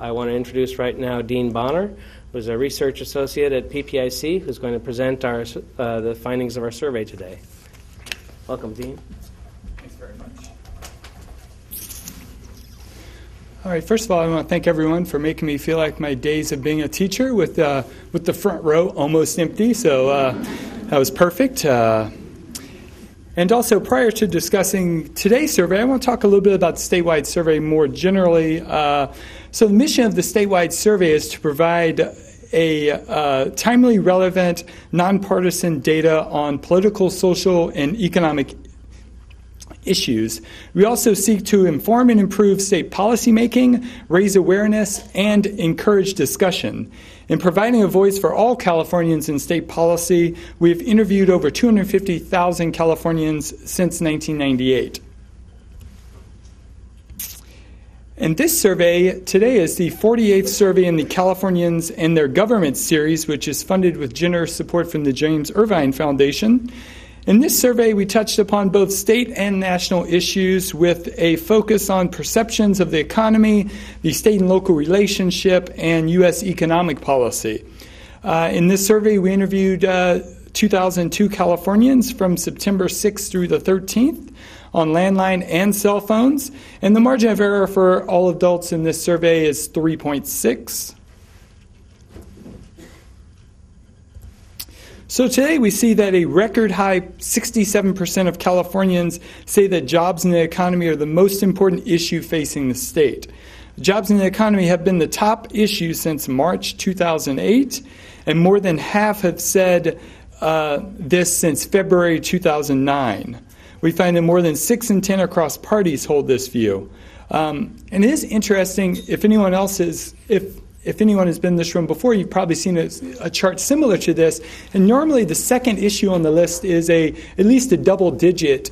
I want to introduce right now Dean Bonner, who's a research associate at PPIC, who's going to present the findings of our survey today. Welcome, Dean. Thanks very much. All right, first of all, I want to thank everyone for making me feel like my days of being a teacher with the front row almost empty, so that was perfect. And also, prior to discussing today's survey, I want to talk a little bit about the statewide survey more generally. So the mission of the statewide survey is to provide a timely, relevant, nonpartisan data on political, social, and economic issues. We also seek to inform and improve state policymaking, raise awareness, and encourage discussion. In providing a voice for all Californians in state policy, we have interviewed over 250,000 Californians since 1998. And this survey today is the 48th survey in the Californians and Their Government series, which is funded with generous support from the James Irvine Foundation. In this survey, we touched upon both state and national issues with a focus on perceptions of the economy, the state and local relationship, and U.S. economic policy. In this survey, we interviewed 2,002 Californians from September 6th through the 13th on landline and cell phones, and the margin of error for all adults in this survey is 3.6. So today we see that a record high 67% of Californians say that jobs in the economy are the most important issue facing the state. Jobs in the economy have been the top issue since March 2008, and more than half have said this since February 2009. We find that more than 6 in 10 across parties hold this view. And it is interesting, if anyone has been in this room before, you've probably seen a chart similar to this. And normally the second issue on the list is at least a double-digit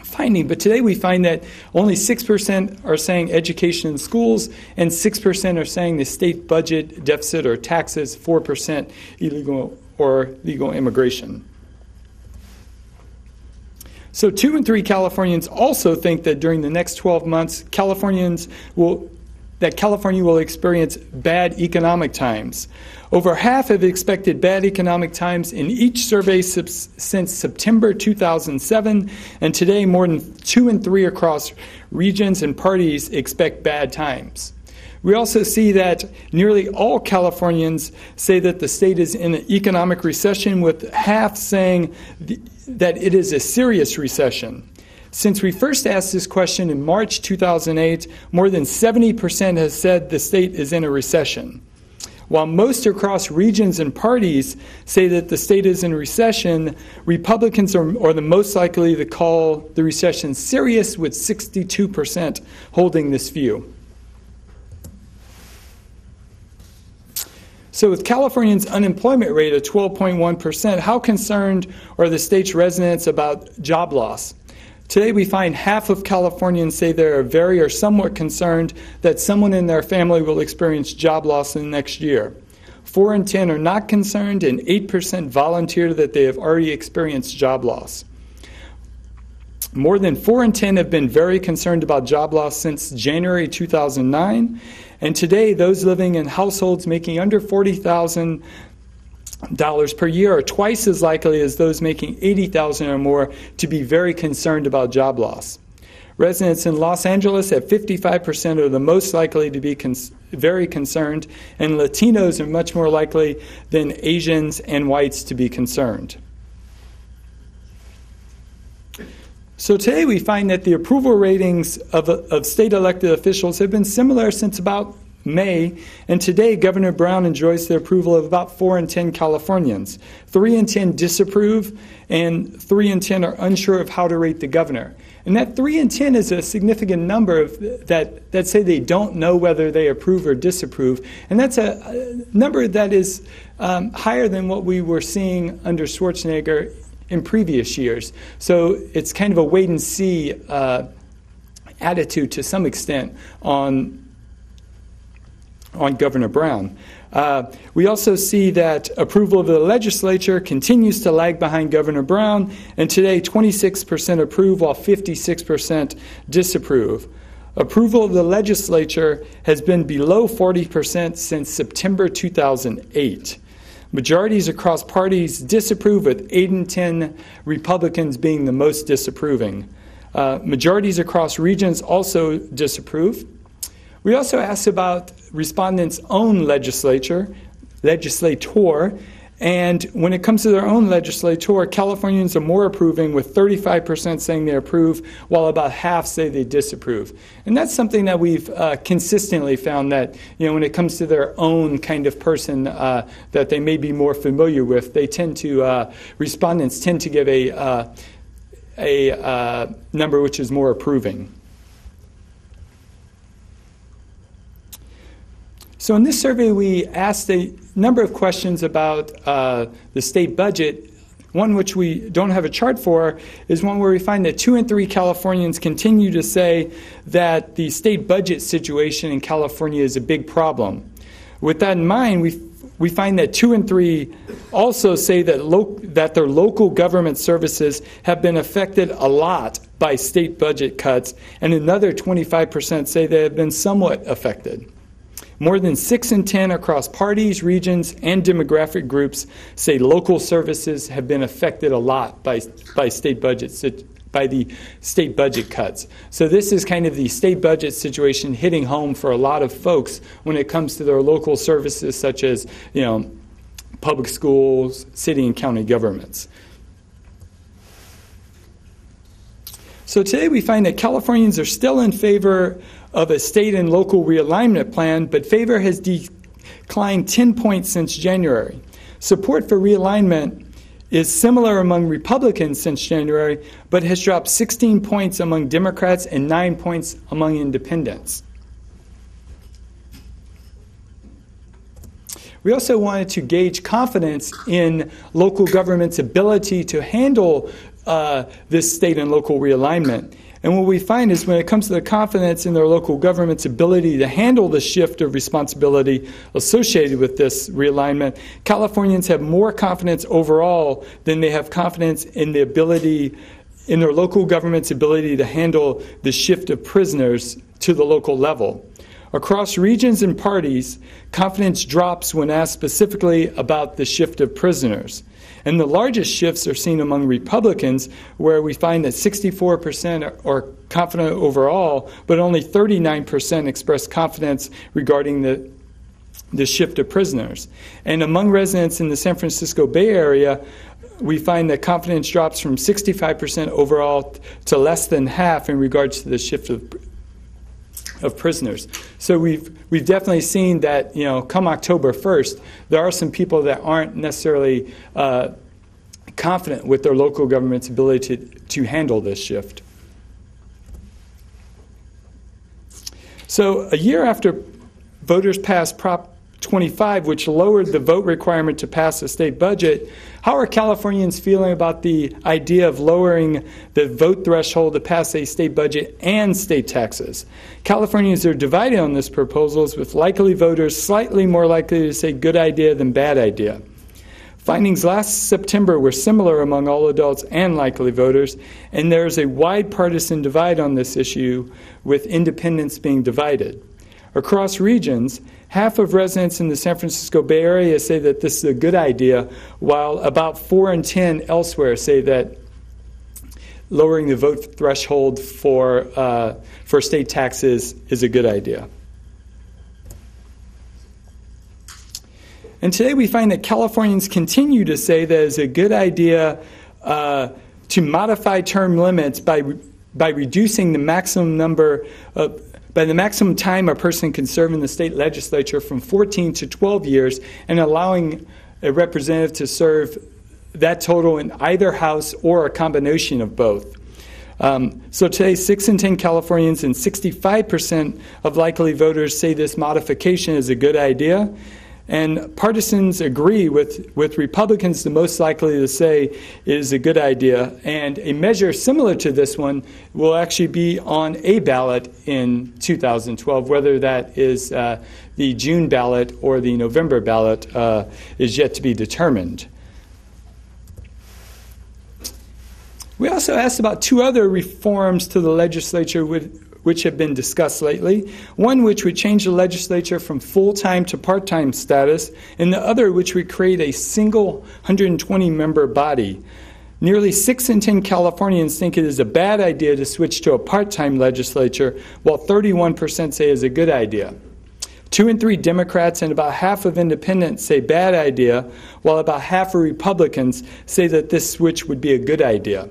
finding. But today we find that only 6% are saying education in schools, and 6% are saying the state budget deficit or taxes, 4% illegal or legal immigration. So 2 in 3 Californians also think that during the next 12 months, California will experience bad economic times. Over half have expected bad economic times in each survey since September 2007, and today more than 2 in 3 across regions and parties expect bad times. We also see that nearly all Californians say that the state is in an economic recession, with half saying that it is a serious recession. Since we first asked this question in March 2008, more than 70% has said the state is in a recession. While most across regions and parties say that the state is in recession, Republicans are the most likely to call the recession serious, with 62% holding this view. So with California's unemployment rate at 12.1%, how concerned are the state's residents about job loss? Today we find half of Californians say they are very or somewhat concerned that someone in their family will experience job loss in the next year. 4 in 10 are not concerned, and 8% volunteer that they have already experienced job loss. More than 4 in 10 have been very concerned about job loss since January 2009, and today those living in households making under $40,000 per year are twice as likely as those making $80,000 or more to be very concerned about job loss. Residents in Los Angeles at 55% are the most likely to be very concerned, and Latinos are much more likely than Asians and whites to be concerned. So today we find that the approval ratings of state elected officials have been similar since about May, and today Governor Brown enjoys the approval of about 4 in 10 Californians. 3 in 10 disapprove, and 3 in 10 are unsure of how to rate the governor. And that 3 in 10 is a significant number that say they don't know whether they approve or disapprove, and that's a number that is higher than what we were seeing under Schwarzenegger in previous years. So it's kind of a wait-and-see attitude to some extent on Governor Brown. We also see that approval of the legislature continues to lag behind Governor Brown, and today 26% approve while 56% disapprove. Approval of the legislature has been below 40% since September 2008. Majorities across parties disapprove, with 8 in 10 Republicans being the most disapproving. Majorities across regions also disapprove. We also asked about respondents' own legislator, and when it comes to their own legislator, Californians are more approving, with 35% saying they approve, while about half say they disapprove. And that's something that we've consistently found, that when it comes to their own kind of person that they may be more familiar with, they tend to respondents tend to give a number which is more approving. So in this survey, we asked a number of questions about the state budget. One which we don't have a chart for is one where we find that 2 in 3 Californians continue to say that the state budget situation in California is a big problem. With that in mind, we find that 2 in 3 also say that their local government services have been affected a lot by state budget cuts, and another 25% say they have been somewhat affected. More than 6 in 10 across parties, regions, and demographic groups say local services have been affected a lot by the state budget cuts. So this is kind of the state budget situation hitting home for a lot of folks when it comes to their local services, such as public schools, city and county governments. So today we find that Californians are still in favor of a state and local realignment plan, but favor has declined 10 points since January. Support for realignment is similar among Republicans since January, but has dropped 16 points among Democrats and 9 points among independents. We also wanted to gauge confidence in local government's ability to handle this state and local realignment. And what we find is, when it comes to the confidence in their local government's ability to handle the shift of responsibility associated with this realignment, Californians have more confidence overall than they have confidence in their local government's ability to handle the shift of prisoners to the local level. Across regions and parties, confidence drops when asked specifically about the shift of prisoners. And the largest shifts are seen among Republicans, where we find that 64% are confident overall, but only 39% express confidence regarding the shift of prisoners. And among residents in the San Francisco Bay Area, we find that confidence drops from 65% overall to less than half in regards to the shift of prisoners. So we've definitely seen that, come October 1st, there are some people that aren't necessarily confident with their local government's ability to handle this shift. So a year after voters passed Prop 25, which lowered the vote requirement to pass a state budget, how are Californians feeling about the idea of lowering the vote threshold to pass a state budget and state taxes? Californians are divided on this proposal, with likely voters slightly more likely to say good idea than bad idea. Findings last September were similar among all adults and likely voters, and there is a wide partisan divide on this issue, with independents being divided. Across regions, half of residents in the San Francisco Bay Area say that this is a good idea, while about 4 in 10 elsewhere say that lowering the vote threshold for state taxes is a good idea. And today we find that Californians continue to say that it's a good idea to modify term limits by reducing the maximum time a person can serve in the state legislature from 14 to 12 years, and allowing a representative to serve that total in either house or a combination of both. So today, 6 in 10 Californians and 65% of likely voters say this modification is a good idea. And partisans agree with Republicans, the most likely to say it is a good idea. And a measure similar to this one will actually be on a ballot in 2012. Whether that is the June ballot or the November ballot is yet to be determined. We also asked about 2 other reforms to the legislature, which have been discussed lately, one which would change the legislature from full-time to part-time status, and the other which would create a single 120-member body. Nearly 6 in 10 Californians think it is a bad idea to switch to a part-time legislature, while 31% say it is a good idea. 2 in 3 Democrats and about half of independents say bad idea, while about half of Republicans say that this switch would be a good idea.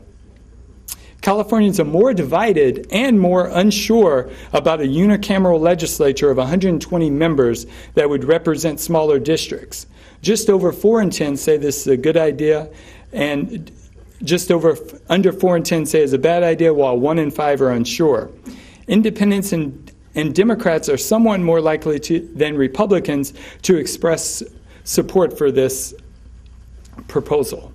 Californians are more divided and more unsure about a unicameral legislature of 120 members that would represent smaller districts. Just over 4 in 10 say this is a good idea, and under 4 in 10 say it's a bad idea, while 1 in 5 are unsure. Independents and Democrats are somewhat more likely than Republicans to express support for this proposal.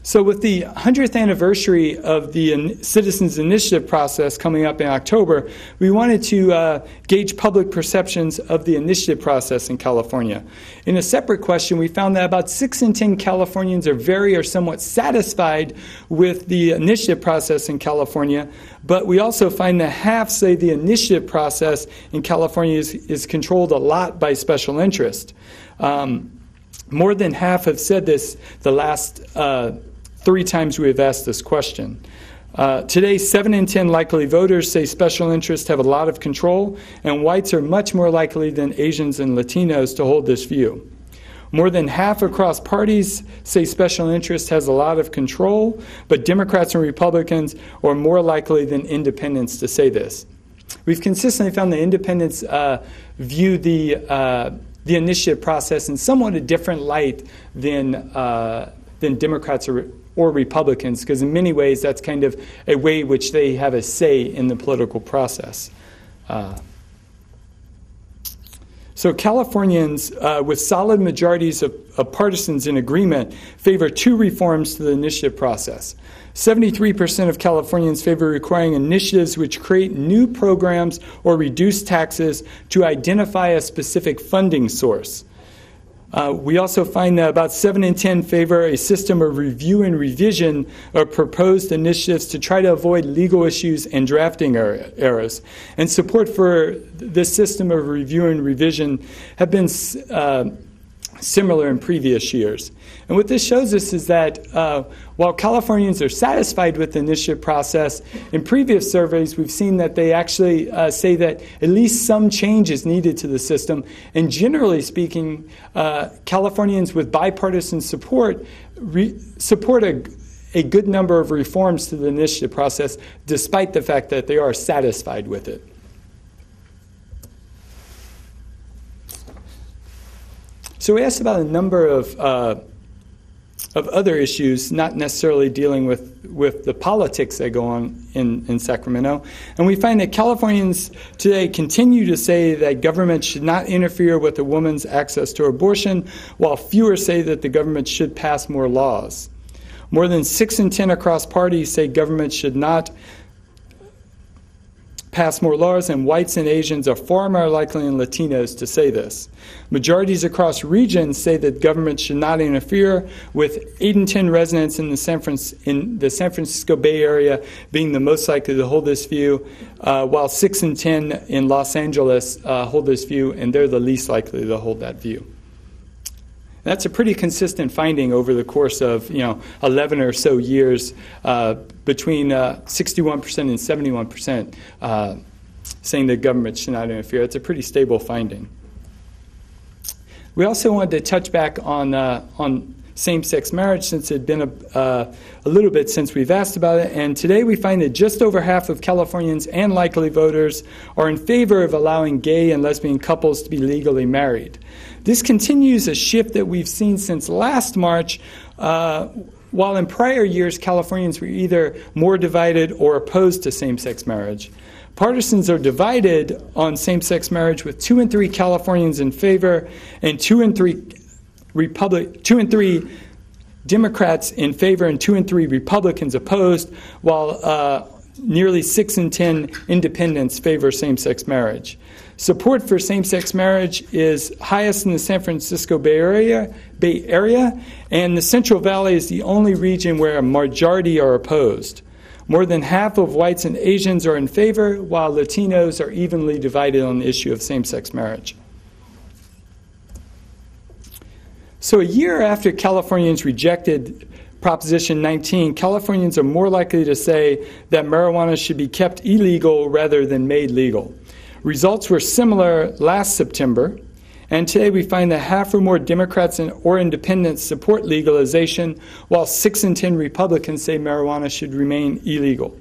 So with the 100th anniversary of the Citizens Initiative process coming up in October, we wanted to gauge public perceptions of the initiative process in California. In a separate question, we found that about 6 in 10 Californians are very or somewhat satisfied with the initiative process in California, but we also find that half say the initiative process in California is controlled a lot by special interest. More than half have said this the last 3 times we have asked this question. Today, 7 in 10 likely voters say special interests have a lot of control, and whites are much more likely than Asians and Latinos to hold this view. More than half across parties say special interest has a lot of control, but Democrats and Republicans are more likely than independents to say this. We've consistently found that independents view the initiative process in somewhat a different light than Democrats or Republicans, because in many ways that's kind of a way in which they have a say in the political process. So Californians, with solid majorities of partisans in agreement, favor 2 reforms to the initiative process. 73% of Californians favor requiring initiatives which create new programs or reduce taxes to identify a specific funding source. We also find that about 7 in 10 favor a system of review and revision of proposed initiatives to try to avoid legal issues and drafting errors. And support for this system of review and revision have been similar in previous years. And what this shows us is that while Californians are satisfied with the initiative process, in previous surveys we've seen that they actually say that at least some change is needed to the system. And generally speaking, Californians with bipartisan support support a good number of reforms to the initiative process, despite the fact that they are satisfied with it. So we asked about a number of other issues, not necessarily dealing with the politics that go on in Sacramento. And we find that Californians today continue to say that government should not interfere with a woman's access to abortion, while fewer say that the government should pass more laws. More than 6 in 10 across parties say government should not pass more laws, and whites and Asians are far more likely than Latinos to say this. Majorities across regions say that government should not interfere, with 8 in 10 residents in the San Francisco Bay Area being the most likely to hold this view, while 6 in 10 in Los Angeles hold this view, and they're the least likely to hold that view. That's a pretty consistent finding over the course of 11 or so years, between 61% and 71% saying that government should not interfere. It's a pretty stable finding. We also wanted to touch back on same-sex marriage, since it had been a little bit since we've asked about it. And today we find that just over half of Californians and likely voters are in favor of allowing gay and lesbian couples to be legally married. This continues a shift that we've seen since last March, while in prior years Californians were either more divided or opposed to same-sex marriage. Partisans are divided on same-sex marriage, with 2 in 3 Californians in favor and 2 in 3 Democrats in favor and 2 in 3 Republicans opposed, while nearly 6 in 10 independents favor same-sex marriage. Support for same-sex marriage is highest in the San Francisco Bay Area, and the Central Valley is the only region where a majority are opposed. More than half of whites and Asians are in favor, while Latinos are evenly divided on the issue of same-sex marriage. So a year after Californians rejected Proposition 19, Californians are more likely to say that marijuana should be kept illegal rather than made legal. Results were similar last September, and today we find that half or more Democrats or independents support legalization, while 6 in 10 Republicans say marijuana should remain illegal.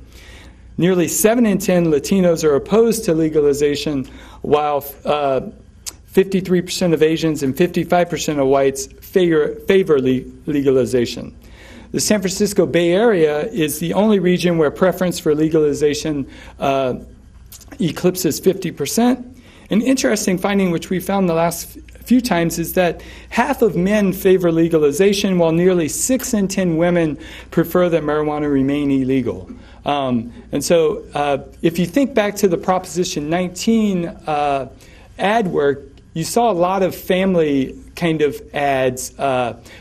Nearly 7 in 10 Latinos are opposed to legalization, while 53% of Asians and 55% of whites favor legalization. The San Francisco Bay Area is the only region where preference for legalization eclipses 50%. An interesting finding, which we found the last few times, is that half of men favor legalization, while nearly 6 in 10 women prefer that marijuana remain illegal. And so if you think back to the Proposition 19 ad work, you saw a lot of family kind of ads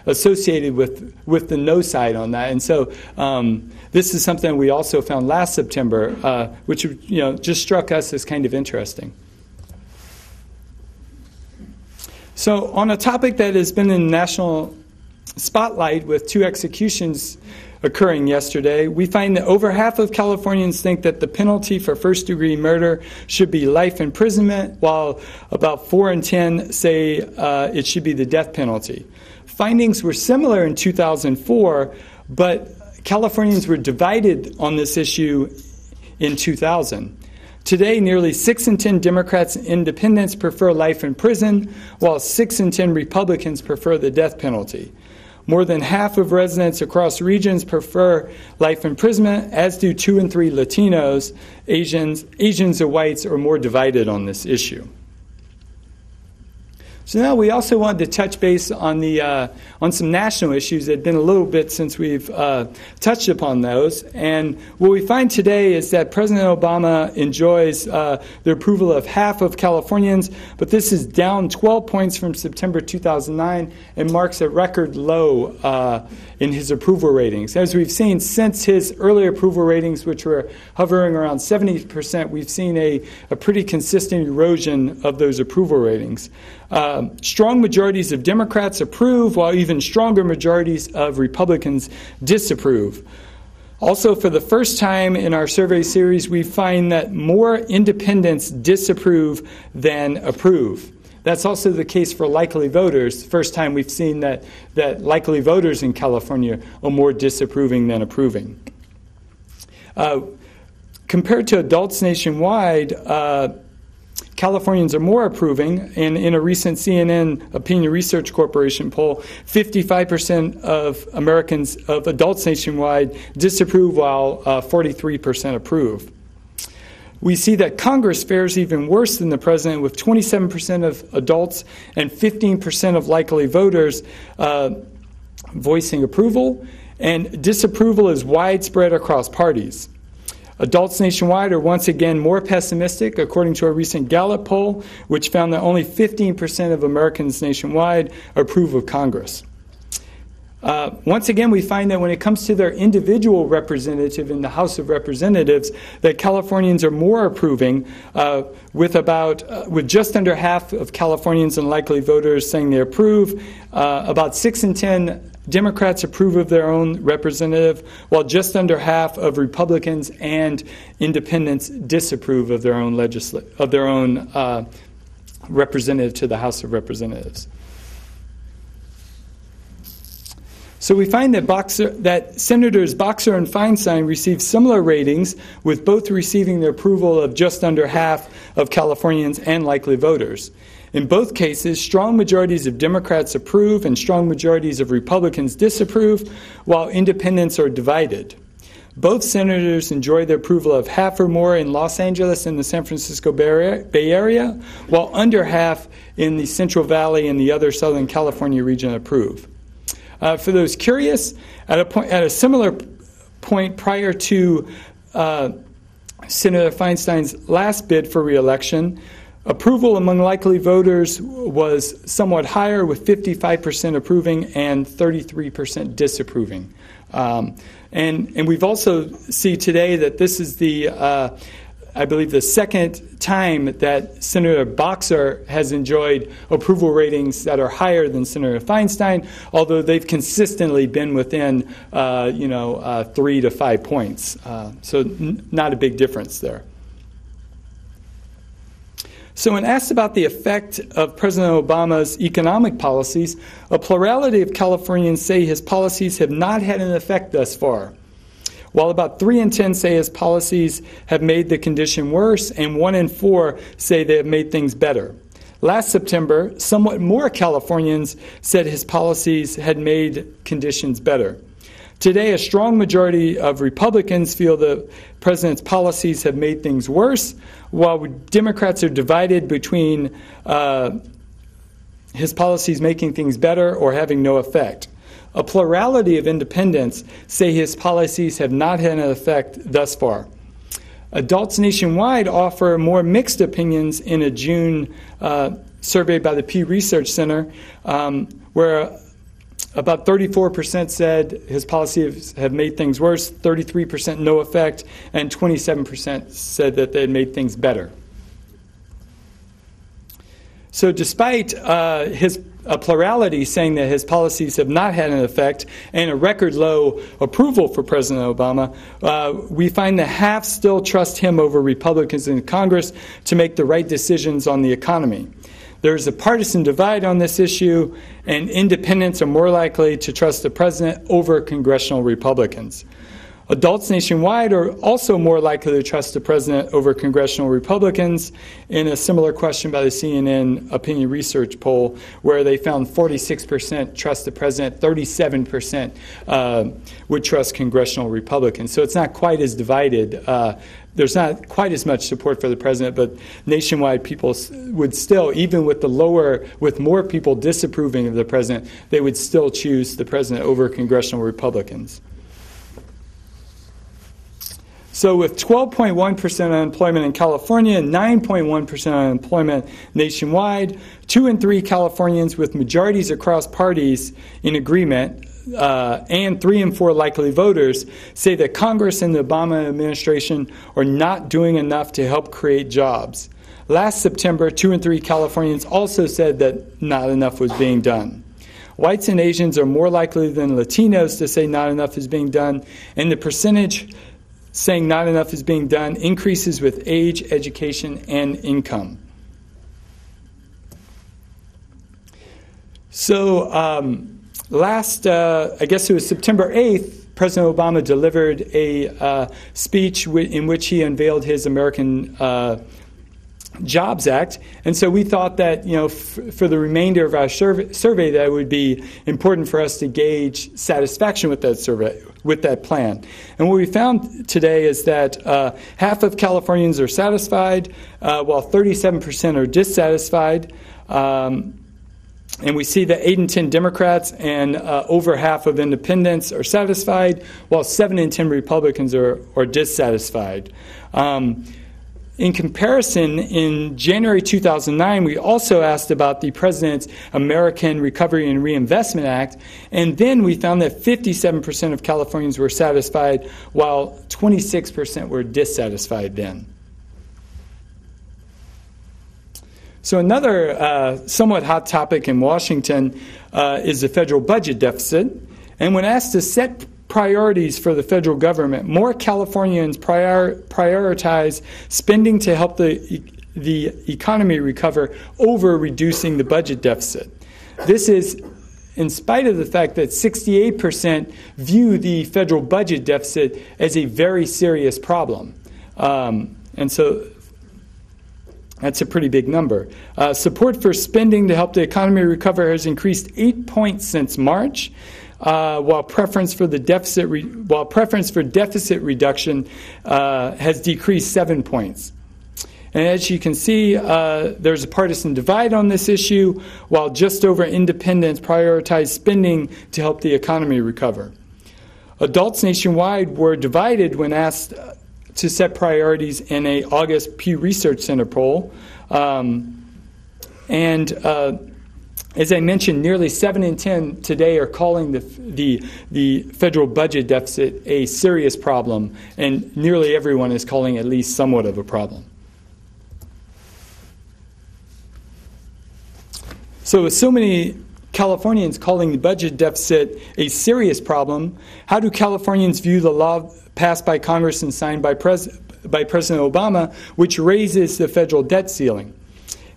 associated with the no side on that. And so this is something we also found last September, which just struck us as kind of interesting. So on a topic that has been in national spotlight with 2 executions occurring yesterday, we find that over half of Californians think that the penalty for first-degree murder should be life imprisonment, while about 4 in 10 say it should be the death penalty. Findings were similar in 2004, but Californians were divided on this issue in 2000. Today, nearly 6 in 10 Democrats and independents prefer life in prison, while 6 in 10 Republicans prefer the death penalty. More than half of residents across regions prefer life imprisonment, as do 2 in 3 Latinos. Asians and whites are more divided on this issue. So now we also wanted to touch base on some national issues. It had been a little bit since we've touched upon those. And what we find today is that President Obama enjoys the approval of half of Californians, but this is down 12 points from September 2009 and marks a record low in his approval ratings. As we've seen since his earlier approval ratings, which were hovering around 70%, we've seen a pretty consistent erosion of those approval ratings. Strong majorities of Democrats approve, while even stronger majorities of Republicans disapprove. Also, for the first time in our survey series, we find that more independents disapprove than approve. That's also the case for likely voters. First time we've seen that likely voters in California are more disapproving than approving. Compared to adults nationwide, Californians are more approving. And in a recent CNN Opinion Research Corporation poll, 55% of Americans, of adults nationwide, disapprove, while 43% approve. We see that Congress fares even worse than the president, with 27% of adults and 15% of likely voters voicing approval, and disapproval is widespread across parties. Adults nationwide are once again more pessimistic, according to a recent Gallup poll, which found that only 15% of Americans nationwide approve of Congress. Once again, we find that when it comes to their individual representative in the House of Representatives, that Californians are more approving, with just under half of Californians and likely voters saying they approve. About 6 in 10 Democrats approve of their own representative, while just under half of Republicans and independents disapprove of their own representative to the House of Representatives. So we find that Senators Boxer and Feinstein received similar ratings, with both receiving the approval of just under half of Californians and likely voters. In both cases, strong majorities of Democrats approve and strong majorities of Republicans disapprove, while independents are divided. Both senators enjoy the approval of half or more in Los Angeles and the San Francisco Bay Area, while under half in the Central Valley and the other Southern California region approve. For those curious, at a similar point prior to Senator Feinstein's last bid for re-election, Approval among likely voters was somewhat higher, with 55% approving and 33% disapproving. And we've also see today that this is the, I believe, the second time that Senator Boxer has enjoyed approval ratings that are higher than Senator Feinstein, although they've consistently been within, 3 to 5 points. So not a big difference there. So when asked about the effect of President Obama's economic policies, a plurality of Californians say his policies have not had an effect thus far, while about 3 in 10 say his policies have made the condition worse, and 1 in 4 say they have made things better. Last September, somewhat more Californians said his policies had made conditions better. Today, a strong majority of Republicans feel the president's policies have made things worse, while Democrats are divided between his policies making things better or having no effect. A plurality of independents say his policies have not had an effect thus far. Adults nationwide offer more mixed opinions in a June survey by the Pew Research Center, where about 34% said his policies have made things worse, 33% no effect, and 27% said that they had made things better. So despite his plurality saying that his policies have not had an effect and a record low approval for President Obama, we find that half still trust him over Republicans in Congress to make the right decisions on the economy. There's a partisan divide on this issue, and independents are more likely to trust the president over congressional Republicans. Adults nationwide are also more likely to trust the president over congressional Republicans in a similar question by the CNN opinion research poll, where they found 46% trust the president, 37% would trust congressional Republicans. So it's not quite as divided. There's not quite as much support for the president, but nationwide people would still, even with more people disapproving of the president, they would still choose the president over congressional Republicans. So with 12.1% unemployment in California and 9.1% unemployment nationwide, 2 in 3 Californians with majorities across parties in agreement, and 3 in 4 likely voters say that Congress and the Obama administration are not doing enough to help create jobs. Last September, 2 in 3 Californians also said that not enough was being done. Whites and Asians are more likely than Latinos to say not enough is being done, and the percentage saying not enough is being done increases with age, education, and income. So I guess it was September 8th, President Obama delivered a speech in which he unveiled his American Jobs Act. And so we thought that, for the remainder of our survey, that it would be important for us to gauge satisfaction with that survey, with that plan. And what we found today is that half of Californians are satisfied, while 37% are dissatisfied. And we see that 8 in 10 Democrats and over half of independents are satisfied, while 7 in 10 Republicans are dissatisfied. In comparison, in January 2009, we also asked about the President's American Recovery and Reinvestment Act, and then we found that 57% of Californians were satisfied, while 26% were dissatisfied then. So another somewhat hot topic in Washington is the federal budget deficit. And when asked to set priorities for the federal government, more Californians prioritize spending to help the economy recover over reducing the budget deficit. This is in spite of the fact that 68% view the federal budget deficit as a very serious problem. And so that's a pretty big number. Support for spending to help the economy recover has increased 8 points since March, while preference for deficit reduction has decreased 7 points. And as you can see, there's a partisan divide on this issue, while just over independents prioritize spending to help the economy recover. Adults nationwide were divided when asked to set priorities in a August Pew Research Center poll. As I mentioned, nearly 7 in 10 today are calling the federal budget deficit a serious problem, and nearly everyone is calling it at least somewhat of a problem. So with so many Californians calling the budget deficit a serious problem, how do Californians view the law passed by Congress and signed by President Obama, which raises the federal debt ceiling?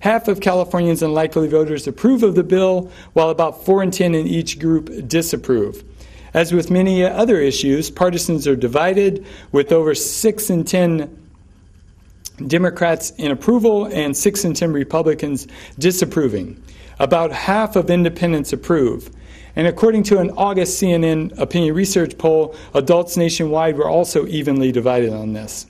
Half of Californians and likely voters approve of the bill, while about 4 in 10 in each group disapprove. As with many other issues, partisans are divided, with over 6 in 10 Democrats in approval and 6 in 10 Republicans disapproving. About half of independents approve. And according to an August CNN opinion research poll, adults nationwide were also evenly divided on this.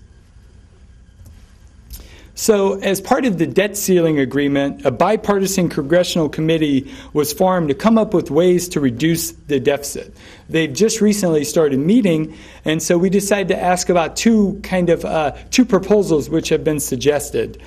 So, as part of the debt ceiling agreement, a bipartisan congressional committee was formed to come up with ways to reduce the deficit. They've just recently started meeting, and so we decided to ask about two proposals which have been suggested.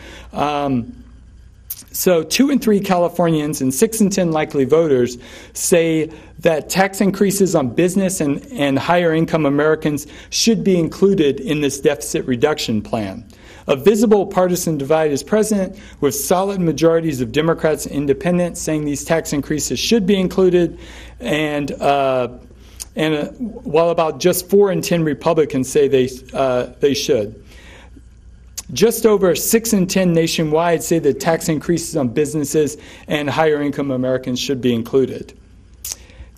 So 2 in 3 Californians and 6 in 10 likely voters say that tax increases on business and higher income Americans should be included in this deficit reduction plan. A visible partisan divide is present, with solid majorities of Democrats and independents saying these tax increases should be included, and while about just 4 in 10 Republicans say they should. Just over 6 in 10 nationwide say that tax increases on businesses and higher income Americans should be included.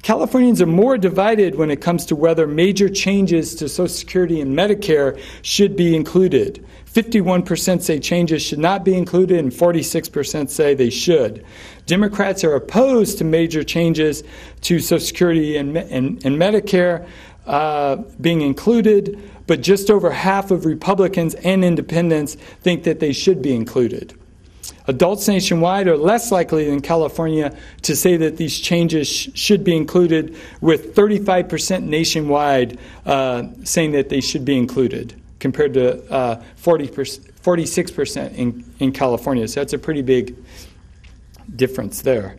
Californians are more divided when it comes to whether major changes to Social Security and Medicare should be included. 51% say changes should not be included, and 46% say they should. Democrats are opposed to major changes to Social Security and Medicare being included, but just over half of Republicans and independents think that they should be included. Adults nationwide are less likely than California to say that these changes should be included, with 35% nationwide saying that they should be included, compared to 46% in California. So that's a pretty big difference there.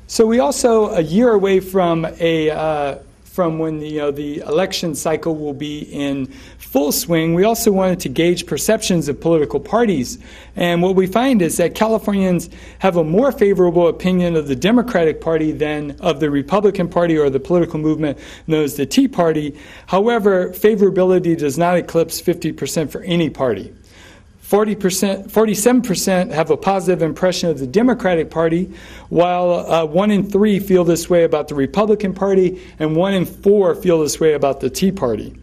So we also, a year away from when the election cycle will be in full swing, we also wanted to gauge perceptions of political parties. And what we find is that Californians have a more favorable opinion of the Democratic Party than of the Republican Party or the political movement known as the Tea Party. However, favorability does not eclipse 50% for any party. 47% have a positive impression of the Democratic Party, while 1 in 3 feel this way about the Republican Party, and 1 in 4 feel this way about the Tea Party.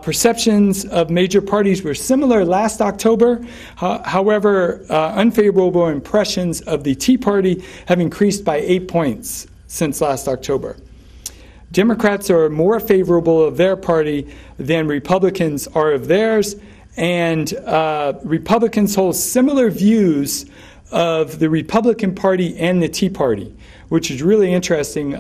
Perceptions of major parties were similar last October. However, unfavorable impressions of the Tea Party have increased by 8 points since last October. Democrats are more favorable of their party than Republicans are of theirs, and Republicans hold similar views of the Republican Party and the Tea Party, which is really interesting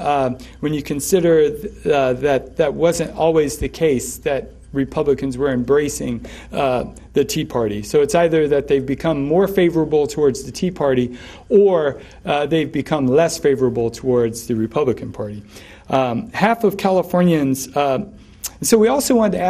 when you consider that wasn't always the case, that Republicans were embracing the Tea Party. So it's either that they've become more favorable towards the Tea Party, or they've become less favorable towards the Republican Party. Half of Californians, so we also wanted to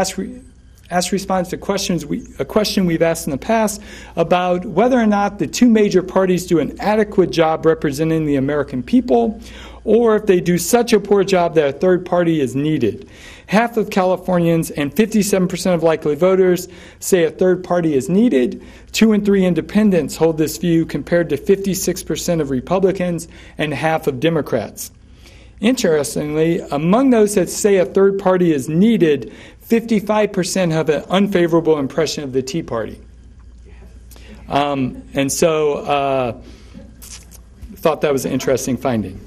ask response to a question we've asked in the past about whether or not the two major parties do an adequate job representing the American people, or if they do such a poor job that a third party is needed. Half of Californians and 57% of likely voters say a third party is needed. 2 in 3 independents hold this view, compared to 56% of Republicans and half of Democrats. Interestingly, among those that say a third party is needed, 55% have an unfavorable impression of the Tea Party. And so thought that was an interesting finding.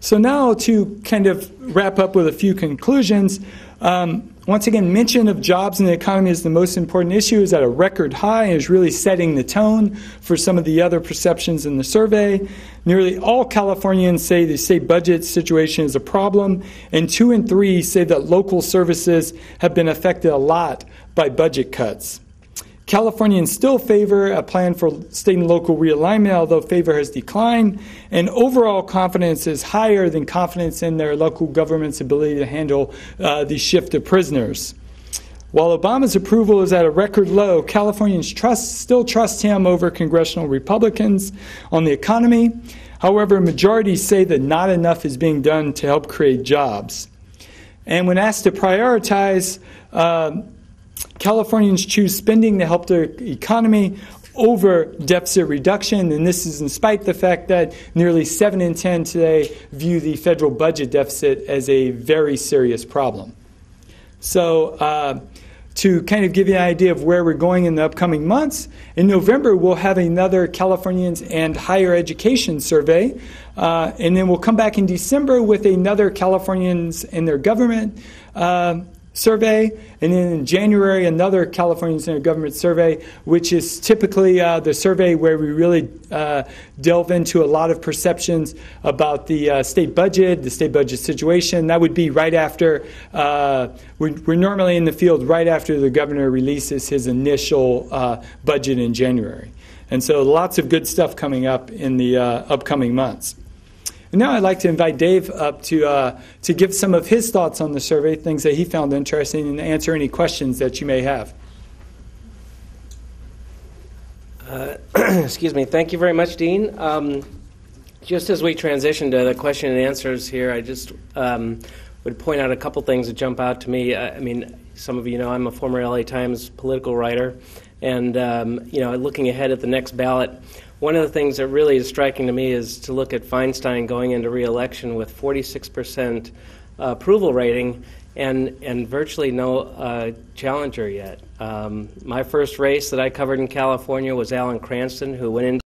So now to kind of wrap up with a few conclusions, Once again, mention of jobs in the economy as the most important issue is at a record high and is really setting the tone for some of the other perceptions in the survey. Nearly all Californians say the state budget situation is a problem, and 2 in 3 say that local services have been affected a lot by budget cuts. Californians still favor a plan for state and local realignment, although favor has declined, and overall confidence is higher than confidence in their local government's ability to handle the shift of prisoners. While Obama's approval is at a record low, Californians still trust him over congressional Republicans on the economy. However, majorities say that not enough is being done to help create jobs. And when asked to prioritize, Californians choose spending to help their economy over deficit reduction, and this is in spite of the fact that nearly 7 in 10 today view the federal budget deficit as a very serious problem. So to kind of give you an idea of where we're going in the upcoming months, in November we'll have another Californians and higher education survey, and then we'll come back in December with another Californians and their government survey, and then in January another Californians and their government survey, which is typically the survey where we really delve into a lot of perceptions about the state budget situation. That would be right after, we're normally in the field right after the governor releases his initial budget in January. And so lots of good stuff coming up in the upcoming months. And now I'd like to invite Dave up to give some of his thoughts on the survey, things that he found interesting, and answer any questions that you may have. Excuse me. Thank you very much, Dean. Just as we transition to the question and answers here, I just would point out a couple things that jump out to me. I mean, some of you know I'm a former LA Times political writer, and looking ahead at the next ballot, one of the things that really is striking to me is to look at Feinstein going into re-election with 46% approval rating and virtually no challenger yet. My first race that I covered in California was Alan Cranston, who went into